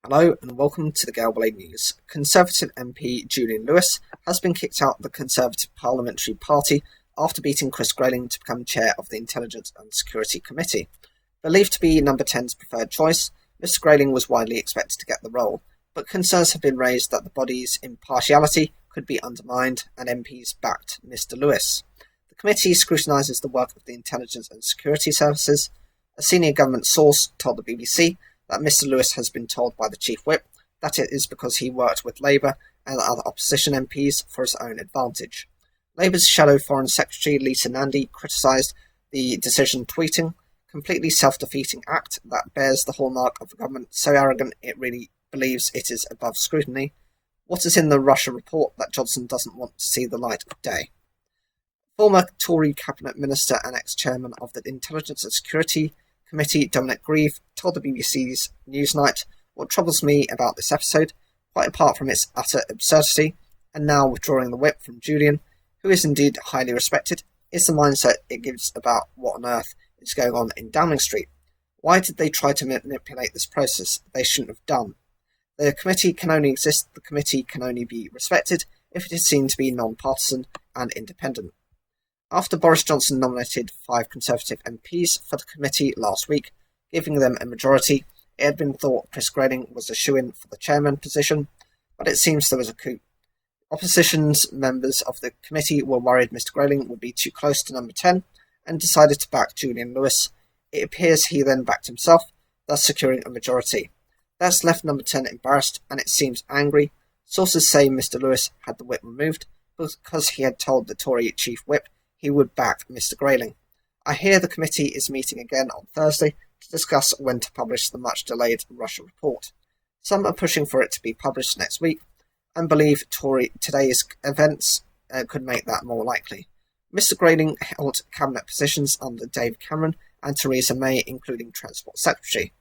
Hello and welcome to the Galway News. Conservative MP Julian Lewis has been kicked out of the Conservative Parliamentary Party after beating Chris Grayling to become chair of the Intelligence and Security Committee. Believed to be number 10's preferred choice, Mr Grayling was widely expected to get the role, but concerns have been raised that the body's impartiality could be undermined and MPs backed Mr Lewis. The committee scrutinises the work of the Intelligence and Security Services. A senior government source told the BBC that Mr Lewis has been told by the Chief Whip that it is because he worked with Labour and other opposition MPs for his own advantage. Labour's Shadow Foreign Secretary Lisa Nandy criticised the decision, tweeting, "Completely self-defeating act that bears the hallmark of a government so arrogant it really believes it is above scrutiny. What is in the Russia report that Johnson doesn't want to see the light of day?" Former Tory Cabinet Minister and ex-chairman of the Intelligence and Security Committee Dominic Grieve told the BBC's Newsnight, "What troubles me about this episode, quite apart from its utter absurdity, and now withdrawing the whip from Julian, who is indeed highly respected, is the mindset it gives about what on earth is going on in Downing Street. Why did they try to manipulate this process? They shouldn't have done. The committee can only exist, the committee can only be respected if it is seen to be non-partisan and independent." After Boris Johnson nominated 5 Conservative MPs for the committee last week, giving them a majority, it had been thought Chris Grayling was a shoo-in for the chairman position, but it seems there was a coup. Opposition's members of the committee were worried Mr Grayling would be too close to number 10 and decided to back Julian Lewis. It appears he then backed himself, thus securing a majority. That's left number 10 embarrassed and it seems angry. Sources say Mr Lewis had the whip removed because he had told the Tory Chief Whip he would back Mr Grayling. I hear the committee is meeting again on Thursday to discuss when to publish the much-delayed Russia report. Some are pushing for it to be published next week and believe today's events could make that more likely. Mr Grayling held cabinet positions under David Cameron and Theresa May, including Transport Secretary.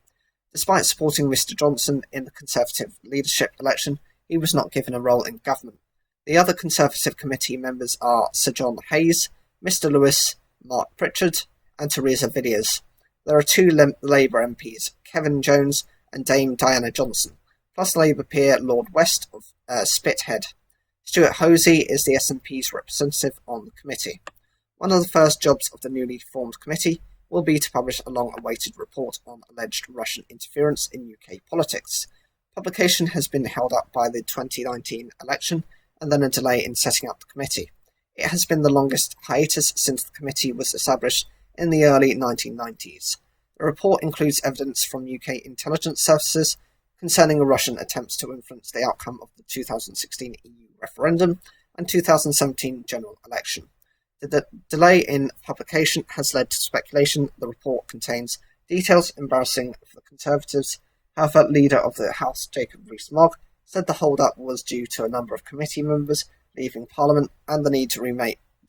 Despite supporting Mr Johnson in the Conservative leadership election, he was not given a role in government. The other Conservative committee members are Sir John Hayes, Mr Lewis, Mark Pritchard and Theresa Villiers. There are 2 Labour MPs, Kevin Jones and Dame Diana Johnson, plus Labour peer Lord West of Spithead. Stuart Hosey is the SNP's representative on the committee. One of the first jobs of the newly formed committee will be to publish a long-awaited report on alleged Russian interference in UK politics. Publication has been held up by the 2019 election and then a delay in setting up the committee. It has been the longest hiatus since the committee was established in the early 1990s. The report includes evidence from UK intelligence services concerning Russian attempts to influence the outcome of the 2016 EU referendum and 2017 general election. The delay in publication has led to speculation the report contains details embarrassing for the Conservatives. However, leader of the House, Jacob Rees-Mogg, said the hold-up was due to a number of committee members leaving Parliament and the need to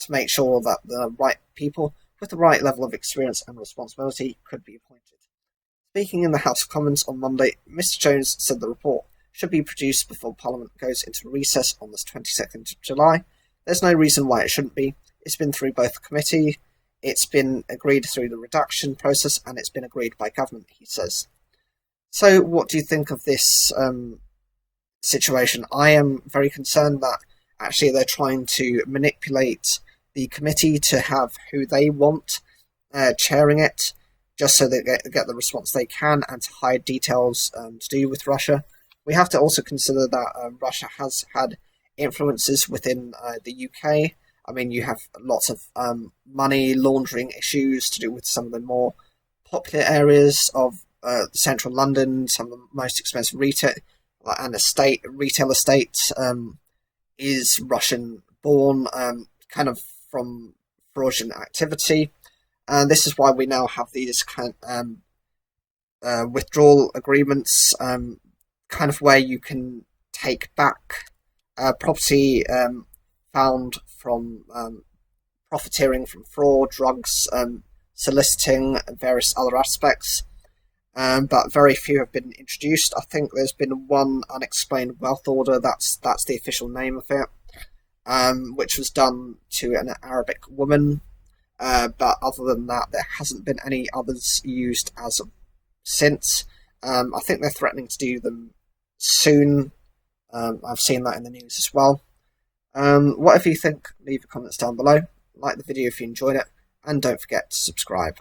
make sure that the right people with the right level of experience and responsibility could be appointed. Speaking in the House of Commons on Monday, Mr Jones said the report should be produced before Parliament goes into recess on the 22nd of July. There's no reason why it shouldn't be. It's been through both the committee, it's been agreed through the redaction process, and it's been agreed by government, he says. So what do you think of this situation? I am very concerned that actually they're trying to manipulate the committee to have who they want chairing it, just so they get the response they can and to hide details to do with Russia. We have to also consider that Russia has had influences within the UK. I mean, you have lots of money laundering issues to do with some of the more popular areas of central London, some of the most expensive retail estates is Russian-born, kind of from fraudulent activity. And this is why we now have these withdrawal agreements, kind of where you can take back property found from profiteering from fraud, drugs, soliciting, and various other aspects. But very few have been introduced. I think there's been one unexplained wealth order, that's the official name of it, which was done to an Arabic woman. But other than that, there hasn't been any others used as of since. I think they're threatening to do them soon. I've seen that in the news as well. Whatever you think, leave your comments down below. Like the video if you enjoyed it, and don't forget to subscribe.